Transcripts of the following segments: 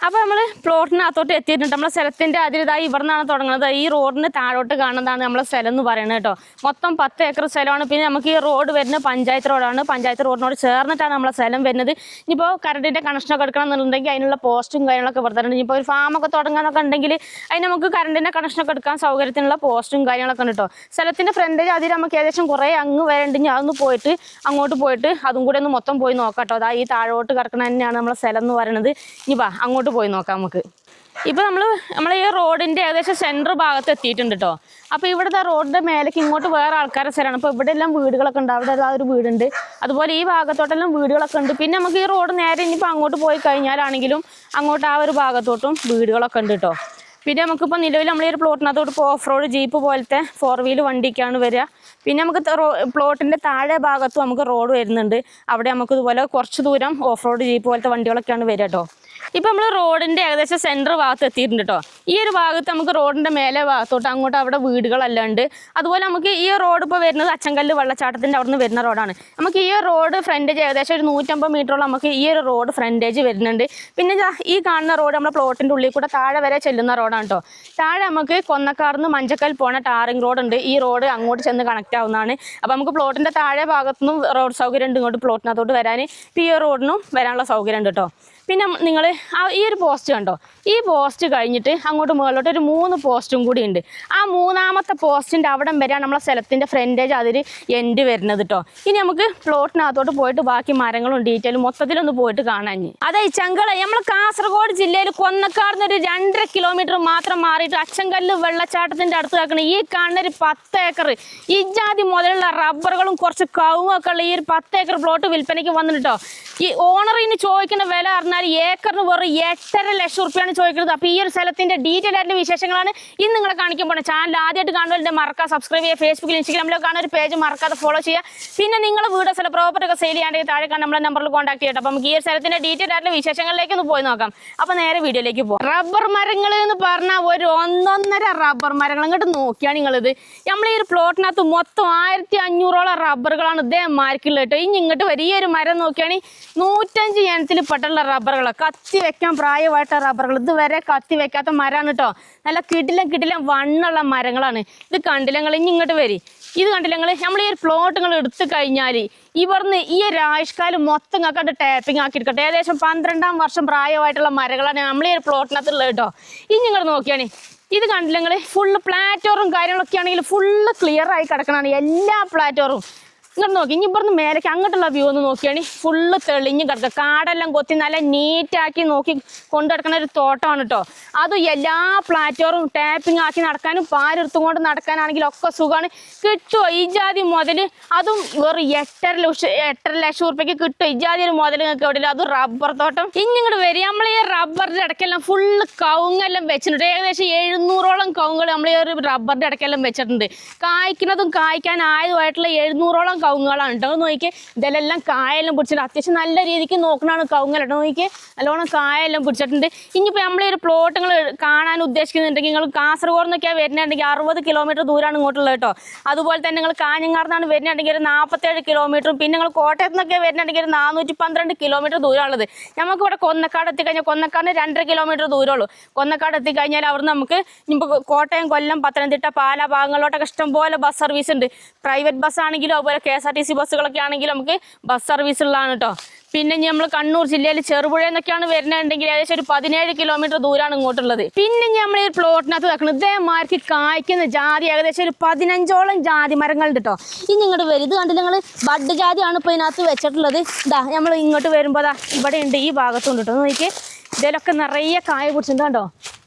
അപ്പോൾ നമ്മൾ പ്ലോട്ടിനകത്തോട്ട് എത്തിയിട്ടുണ്ട്. നമ്മളെ സ്ഥലത്തിൻ്റെ അതിരിതായി ഇവിടെ നിന്നാണ് തുടങ്ങുന്നത്. ഈ റോഡിന് താഴോട്ട് കാണുന്നതാണ് നമ്മളെ സ്ഥലം എന്ന് പറയുന്നത് കേട്ടോ. മൊത്തം 10 ഏക്കർ സ്ഥലമാണ്. പിന്നെ നമുക്ക് ഈ റോഡ് വരുന്നത് പഞ്ചായത്ത് റോഡാണ്. പഞ്ചായത്ത് റോഡിനോട് ചേർന്നിട്ടാണ് നമ്മളെ സ്ഥലം വരുന്നത്. ഇനിയിപ്പോൾ കറണ്ടിൻ്റെ കണക്ഷനൊക്കെ എടുക്കണം എന്നുണ്ടെങ്കിൽ അതിനുള്ള പോസ്റ്റും കാര്യങ്ങളൊക്കെ വരുന്നുണ്ട്. ഇനിയിപ്പോൾ ഒരു ഫാമൊക്കെ തുടങ്ങാനൊക്കെ ഉണ്ടെങ്കിൽ അതിന് നമുക്ക് കറണ്ടിൻ്റെ കണക്ഷനൊക്കെ എടുക്കാൻ സൗകര്യത്തിനുള്ള പോസ്റ്റും കാര്യങ്ങളൊക്കെ ഉണ്ട് കേട്ടോ. സ്ഥലത്തിൻ്റെ ഫ്രണ്ടേജ് അതിൽ നമുക്ക് ഏകദേശം കുറേ അങ്ങ് വരണ്ടെങ്കിൽ അതൊന്ന് പോയിട്ട് അങ്ങോട്ട് പോയിട്ട് അതും കൂടെ ഒന്ന് മൊത്തം പോയി നോക്കാം കേട്ടോ. അതാ ഈ താഴോട്ട് കിടക്കണ തന്നെയാണ് നമ്മളെ സ്ഥലം എന്ന് പറയുന്നത്. ഇനി വാ അങ്ങോട്ട് പോയി നോക്കാം നമുക്ക്. ഇപ്പോൾ നമ്മളെ ഈ റോഡിൻ്റെ ഏകദേശം സെൻറ്റർ ഭാഗത്ത് എത്തിയിട്ടുണ്ട് കേട്ടോ. അപ്പോൾ ഇവിടുത്തെ റോഡിൻ്റെ മേലേക്ക് ഇങ്ങോട്ട് വേറെ ആൾക്കാരുടെ സ്ഥലമാണ്. അപ്പോൾ ഇവിടെ എല്ലാം വീടുകളൊക്കെ ഉണ്ട്. അവിടെ ആ ഒരു വീടുണ്ട്. അതുപോലെ ഈ ഭാഗത്തോട്ടെല്ലാം വീടുകളൊക്കെ ഉണ്ട്. പിന്നെ നമുക്ക് ഈ റോഡ് നേരെ ഇനിയിപ്പോൾ അങ്ങോട്ട് പോയി കഴിഞ്ഞാലാണെങ്കിലും അങ്ങോട്ട് ആ ഒരു ഭാഗത്തോട്ടും വീടുകളൊക്കെ ഉണ്ട് കേട്ടോ. പിന്നെ നമുക്കിപ്പോൾ നിലവിൽ നമ്മൾ ഈ ഒരു പ്ലോട്ടിനകത്തോട്ട് ഇപ്പോൾ ഓഫ് റോഡ് ജീപ്പ് പോലത്തെ 4 വീൽ വണ്ടിയൊക്കെയാണ് വരിക. പിന്നെ നമുക്ക് പ്ലോട്ടിൻ്റെ താഴെ ഭാഗത്തും നമുക്ക് റോഡ് വരുന്നുണ്ട്. അവിടെ നമുക്ക് ഇതുപോലെ കുറച്ച് ദൂരം ഓഫ് റോഡ് ജീപ്പ് പോലത്തെ വണ്ടികളൊക്കെയാണ് വരിക കേട്ടോ. ഇപ്പം നമ്മൾ റോഡിൻ്റെ ഏകദേശം സെൻറ്റർ ഭാഗത്ത് എത്തിയിട്ടുണ്ട് കേട്ടോ. ഈ ഒരു ഭാഗത്ത് നമുക്ക് റോഡിൻ്റെ മേലെ ഭാഗത്തോട്ട് അങ്ങോട്ട് അവിടെ വീടുകളെല്ലാം ഉണ്ട്. അതുപോലെ നമുക്ക് ഈ റോഡ് ഇപ്പോൾ വരുന്നത് അച്ചൻകല്ല് വെള്ളച്ചാട്ടത്തിൻ്റെ അവിടെ നിന്ന് വരുന്ന റോഡാണ്. നമുക്ക് ഈ റോഡ് ഫ്രണ്ടേജ് ഏകദേശം ഒരു 150 മീറ്ററോളം നമുക്ക് ഈ ഒരു റോഡ് ഫ്രണ്ടേജ് വരുന്നുണ്ട്. പിന്നെ ഈ കാണുന്ന റോഡ് നമ്മുടെ പ്ലോട്ടിൻ്റെ ഉള്ളിൽ കൂടെ താഴെ വരെ ചെല്ലുന്ന റോഡാണ് കേട്ടോ. താഴെ നമുക്ക് കൊന്നക്കാർന്ന് മഞ്ചക്കൽ പോണ ടാറിങ് റോഡ് ഉണ്ട്. ഈ റോഡ് അങ്ങോട്ട് ചെന്ന് കണക്റ്റ് ആവുന്നതാണ്. അപ്പോൾ നമുക്ക് പ്ലോട്ടിൻ്റെ താഴെ ഭാഗത്തുനിന്നും റോഡ് സൗകര്യം ഉണ്ട് ഇങ്ങോട്ട് പ്ലോട്ടിനകത്തോട്ട് വരാൻ. ഇപ്പോൾ ഈ റോഡിനും വരാനുള്ള സൗകര്യം ഉണ്ട് കേട്ടോ. പിന്നെ നിങ്ങൾ ഈ ഒരു പോസ്റ്റ് കണ്ടോ, ഈ പോസ്റ്റ് കഴിഞ്ഞിട്ട് അങ്ങോട്ട് മുകളിലോട്ട് ഒരു 3 പോസ്റ്റും കൂടി ഉണ്ട്. ആ 3ാമത്തെ പോസ്റ്റിൻ്റെ അവിടം വരെയാണ് നമ്മളെ സ്ഥലത്തിൻ്റെ ഫ്രണ്ടേജ് അതിൽ എൻഡ് വരുന്നത് കേട്ടോ. ഇനി നമുക്ക് പ്ലോട്ടിനകത്തോട്ട് പോയിട്ട് ബാക്കി മരങ്ങളും ഡീറ്റെയിലും മൊത്തത്തിലൊന്ന് പോയിട്ട് കാണാൻ. അതെ ചെങ്കള നമ്മൾ കാസർഗോഡ് ജില്ലയിൽ കൊന്നക്കാടുന്ന് ഒരു 2.5 കിലോമീറ്റർ മാത്രം മാറിയിട്ട് അച്ചൻകല്ല് വെള്ളച്ചാട്ടത്തിൻ്റെ അടുത്ത് കിടക്കുന്ന ഈ കാണുന്ന ഒരു 10 ഏക്കർ ഈ ജാതി മുതലുള്ള റബ്ബറുകളും കുറച്ച് കവുങ്ങൊക്കെ ഉള്ള ഈ ഒരു 10 ഏക്കർ പ്ലോട്ട് വിൽപ്പനയ്ക്ക് വന്നിട്ടോ. ഈ ഓണറിന് ചോദിക്കുന്ന വില പറഞ്ഞാൽ ഏക്കറിന് വെറും 8.5 ലക്ഷം റുപ്യാണ് ചോദിക്കുന്നത്. അപ്പോൾ ഈ ഒരു സ്ഥലത്തിൻ്റെ ഡീറ്റെയിൽ ആയിട്ടുള്ള വിശേഷങ്ങളാണ് ഇന്ന് നിങ്ങളെ കാണിക്കാൻ പോകുന്നത്. ചാനൽ ആദ്യമായിട്ട് കാണുന്നതിൻ്റെ മറക്കാതെ സബ്സ്ക്രൈബ് ചെയ്യുക. ഫേസ്ബുക്കിൽ ഇൻസ്റ്റാഗ്രാമിലൊക്കെ കാണുന്ന ഒരു പേജ് മറക്കാതെ ഫോളോ ചെയ്യുക. പിന്നെ നിങ്ങൾ വീട് സ്ഥലം പ്രോപ്പർട്ടി ഒക്കെ സെയിൽ ചെയ്യാണ്ടെങ്കിൽ താഴെ കാണാൻ നമ്മളെ നമ്പറിൽ കോൺടാക്ട് ചെയ്യട്ടെ. അപ്പോൾ നമുക്ക് ഈ ഒരു സ്ഥലത്തിൻ്റെ ഡീറ്റെയിൽ ആയിട്ടുള്ള വിശേഷങ്ങളിലേക്ക് ഒന്ന് പോയി നോക്കാം. അപ്പോൾ നേരെ വീഡിയോയിലേക്ക് പോകും. റബ്ബർ മരങ്ങൾ എന്ന് പറഞ്ഞാൽ ഒരു 1.5 റബ്ബർ മരങ്ങൾ ഇങ്ങോട്ട് നോക്കിയാണ് നിങ്ങളിത്. നമ്മൾ ഈ ഒരു പ്ലോട്ടിനകത്ത് മൊത്തം 1500ഓളം റബ്ബറുകളാണ് ഇതേ മാർക്കുള്ളത് കേട്ടോ. ഇനി ഇങ്ങോട്ട് വലിയൊരു മരം നോക്കിയാണെങ്കിൽ 105 ഇനത്തിൽ പെട്ടുള്ള റബ്ബറുകൾ, കത്തി വെക്കാൻ പ്രായമായിട്ട റബ്ബറുകൾ. ഇതുവരെ കത്തി വെക്കാത്ത മരമാണ് കേട്ടോ. നല്ല കിടിലം വണ്ണുള്ള മരങ്ങളാണ്. ഇത് കണ്ടില്ലങ്ങൾ ഇനി ഇങ്ങോട്ട് വരി. ഇത് കണ്ടില്ലങ്ങൾ നമ്മൾ ഈ ഒരു പ്ലോട്ടുകൾ എടുത്തു കഴിഞ്ഞാൽ ഇവിടുന്ന് ഈ ഒരു ആയുഷ്കാലം മൊത്തം കണ്ട് ടാപ്പിംഗ് ആക്കി എടുക്കട്ടെ. ഏകദേശം 12ാം വർഷം പ്രായമായിട്ടുള്ള മരങ്ങളാണ് നമ്മൾ ഈ ഒരു പ്ലോട്ടിനകത്തുള്ളത് കേട്ടോ. ഇനി നിങ്ങൾ നോക്കിയാണ് ഇത് കണ്ടില്ലെങ്കിൽ ഫുള്ള് പ്ലാറ്റോറും കാര്യങ്ങളൊക്കെ ആണെങ്കിൽ ഫുള്ള് ക്ലിയർ ആയി കിടക്കണതാണ് എല്ലാ പ്ലാറ്റോറും. ഇങ്ങോട്ട് നോക്കി ഇനി ഇവിടുന്ന് മേലേക്ക് അങ്ങോട്ടുള്ള വ്യൂ ഒന്ന് നോക്കിയാണെങ്കിൽ ഫുള്ള് തെളിഞ്ഞ് കിടക്കുക. കാടെല്ലാം കൊത്തി നല്ല നീറ്റാക്കി നോക്കി കൊണ്ടു കിടക്കുന്ന ഒരു തോട്ടമാണ് കേട്ടോ. അതും എല്ലാ പ്ലാറ്റോറും ടാപ്പിംഗ് ആക്കി നടക്കാനും പാലെടുത്തും കൊണ്ട് നടക്കാനാണെങ്കിലും ഒക്കെ സുഖമാണ്. കിട്ടുമോ ഈ ജാതി മുതൽ? അതും വെറും 8.5 ലക്ഷം റുപ്യക്ക് കിട്ടും ഈ ജാതി ഒരു മുതൽ നിങ്ങൾക്ക് എവിടെയില്ല. അതും റബ്ബർ തോട്ടം. ഇനി ഇങ്ങോട്ട് വരും. നമ്മൾ ഈ റബ്ബറിൻ്റെ ഇടയ്ക്കെല്ലാം ഫുള്ള് കവുങ്ങെല്ലാം വെച്ചിട്ടുണ്ട്. ഏകദേശം 700ഓളം കവുങ്ങൾ നമ്മൾ ഈ ഒരു റബ്ബറിൻ്റെ ഇടയ്ക്കെല്ലാം വെച്ചിട്ടുണ്ട്. കായ്ക്കുന്നതും കായ്ക്കാനായതുമായിട്ടുള്ള 700ഓളം കവുങ്ങുകളാണ് കേട്ടോ. നോക്കിയേ ഇതെല്ലാം കായെല്ലാം പിടിച്ചിട്ട് അത്യാവശ്യം നല്ല രീതിക്ക് നോക്കണതാണ് കവുങ്ങല്ലോ. നോക്കിയേ നല്ലോണം കായെല്ലാം പിടിച്ചിട്ടുണ്ട്. ഇനിയിപ്പോൾ നമ്മൾ ഈ ഒരു പ്ലോട്ടുകൾ കാണാൻ ഉദ്ദേശിക്കുന്നുണ്ടെങ്കിൽ നിങ്ങൾ കാസർഗോഡ് നിന്നൊക്കെയാണ് വരുന്നുണ്ടെങ്കിൽ 60 കിലോമീറ്റർ ദൂരമാണ് ഇങ്ങോട്ടുള്ളത് കേട്ടോ. അതുപോലെ തന്നെ നിങ്ങൾ കാഞ്ഞങ്ങാടുന്നാണ് വരുന്നുണ്ടെങ്കിൽ ഒരു 47 കിലോമീറ്ററും, പിന്നെ നിങ്ങൾ കോട്ടയത്ത് നിന്നൊക്കെ വരുന്നുണ്ടെങ്കിൽ ഒരു 412 കിലോമീറ്റർ ദൂരമുള്ളത്. നമുക്കിവിടെ കൊന്നക്കാട് എത്തിക്കഴിഞ്ഞാൽ കൊന്നക്കാടിന് 2.5 കിലോമീറ്റർ ദൂരമുള്ളൂ. കൊന്നക്കാട് എത്തിക്കഴിഞ്ഞാൽ അവിടെ നമുക്ക് ഇപ്പോൾ കോട്ടയം, കൊല്ലം, പത്തനംതിട്ട, പാല ഭാഗങ്ങളിലോട്ടൊക്കെ ഇഷ്ടംപോലെ ബസ് സർവീസ് ഉണ്ട്. പ്രൈവറ്റ് ബസ് ആണെങ്കിലും അതുപോലെ KSRTC ബസ്സുകളൊക്കെ ആണെങ്കിലും നമുക്ക് ബസ് സർവീസ് ഉള്ളതാണ് കേട്ടോ. പിന്നെ നമ്മൾ കണ്ണൂർ ജില്ലയിൽ ചെറുപുഴ എന്നൊക്കെയാണ് വരുന്നുണ്ടെങ്കിൽ ഏകദേശം ഒരു 17 കിലോമീറ്റർ ദൂരമാണ് ഇങ്ങോട്ടുള്ളത്. പിന്നെ നമ്മൾ ഈ പ്ലോട്ടിനകത്ത് വെക്കണം ഇതേമാർക്ക് കായ്ക്കുന്ന ജാതി ഏകദേശം ഒരു 15ഓളം ജാതി മരങ്ങളുണ്ട് കേട്ടോ. ഇനി ഇങ്ങോട്ട് വരും. ഇത് കണ്ടില്ല നിങ്ങൾ ബഡ് ജാതിയാണ് ഇപ്പോൾ ഇതിനകത്ത് വെച്ചിട്ടുള്ളത്. ഇതാ നമ്മൾ ഇങ്ങോട്ട് വരുമ്പോൾ ഇവിടെ ഉണ്ട്, ഈ ഭാഗത്തുണ്ട് കേട്ടോ. നോക്കിയേ ഇതിലൊക്കെ നിറയെ കായ പിടിച്ചിട്ടുണ്ട് കണ്ടോ,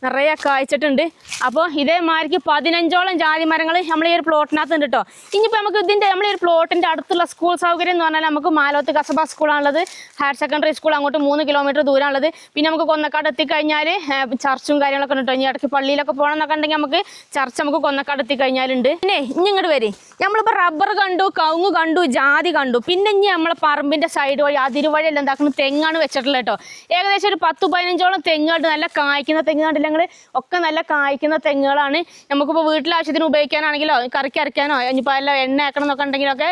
നിറയെ കായ്ച്ചിട്ടുണ്ട്. അപ്പോൾ ഇതേമാതിരിക്ക് 15ഓളം ജാതി മരങ്ങൾ നമ്മൾ ഈ ഒരു പ്ലോട്ടിനകത്ത് ഉണ്ട് കേട്ടോ. ഇനിയിപ്പോൾ നമുക്ക് നമ്മൾ ഈ ഒരു പ്ലോട്ടിൻ്റെ അടുത്തുള്ള സ്കൂൾ സൗകര്യം എന്ന് പറഞ്ഞാൽ നമുക്ക് മാലോത്ത് കസബ സ്കൂളാണുള്ളത്. ഹയർ സെക്കൻഡറി സ്കൂൾ അങ്ങോട്ട് 3 കിലോമീറ്റർ ദൂരമുള്ളത്. പിന്നെ നമുക്ക് കൊന്നക്കാട് എത്തിക്കഴിഞ്ഞാൽ ചർച്ചും കാര്യങ്ങളൊക്കെ ഉണ്ട് കേട്ടോ. ഇനി ഇടയ്ക്ക് പള്ളിയിലൊക്കെ പോകണം എന്നൊക്കെ ഉണ്ടെങ്കിൽ നമുക്ക് ചർച്ച നമുക്ക് കൊന്നക്കാട് എത്തിക്കഴിഞ്ഞാലുണ്ട്. പിന്നെ ഇനി ഇങ്ങോട്ട് വരും. നമ്മളിപ്പോൾ റബ്ബർ കണ്ടു, കവുങ്ങ് കണ്ടു, ജാതി കണ്ടു. പിന്നെ ഇനി നമ്മളെ പറമ്പിൻ്റെ സൈഡ് വഴി അതിരുവഴിയെല്ലാം എന്താക്കുന്നത് തെങ്ങാണ് വെച്ചിട്ടുള്ളത് കേട്ടോ. ഏകദേശം ഒരു 10-15ഓളം തെങ്ങുണ്ട്. നല്ല കായ്ക്കുന്ന തെങ്ങ് കണ്ടില്ല കൊല്ലങ്ങൾ ഒക്കെ നല്ല കായ്ക്കുന്ന തെങ്ങുകളാണ്. നമുക്കിപ്പോൾ വീട്ടിലാവശ്യത്തിന് ഉപയോഗിക്കാനാണെങ്കിലോ കറിക്ക് അരയ്ക്കാനോ ഇനിയിപ്പോൾ എല്ലാം എണ്ണ ആക്കണം എന്നൊക്കെ ഉണ്ടെങ്കിലൊക്കെ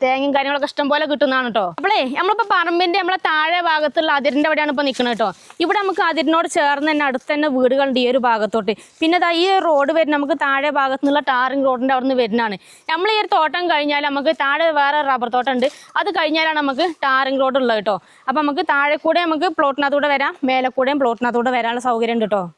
തേങ്ങയും കാര്യങ്ങളൊക്കെ ഇഷ്ടം പോലെ കിട്ടുന്നതാണ് കേട്ടോ. അപ്പോളേ നമ്മളിപ്പോൾ പറമ്പിൻ്റെ നമ്മളെ താഴെ ഭാഗത്തുള്ള അതിരിൻ്റെ അവിടെയാണ് ഇപ്പോൾ നിൽക്കുന്നത് കേട്ടോ. ഇവിടെ നമുക്ക് അതിരിനോട് ചേർന്ന് തന്നെ അടുത്ത് തന്നെ വീടുകളുണ്ട് ഈ ഒരു ഭാഗത്തോട്ട്. പിന്നെ ഈ റോഡ് വരുന്ന നമുക്ക് താഴെ ഭാഗത്തു നിന്നുള്ള ടാറിങ് റോഡിൻ്റെ അവിടെ നിന്ന് വരുന്നതാണ്. നമ്മൾ ഈ ഒരു തോട്ടം കഴിഞ്ഞാൽ നമുക്ക് താഴെ വേറെ റബ്ബർ തോട്ടം ഉണ്ട്, അത് കഴിഞ്ഞാലാണ് നമുക്ക് ടാറിങ് റോഡ് ഉള്ളത് കേട്ടോ. അപ്പം നമുക്ക് താഴെ കൂടെ നമുക്ക് പ്ലോട്ടിനകത്തൂടെ വരാം, മേലെ കൂടെയും പ്ലോട്ടിനകത്തൂടെ വരാനുള്ള സൗകര്യം ഉണ്ട് കേട്ടോ.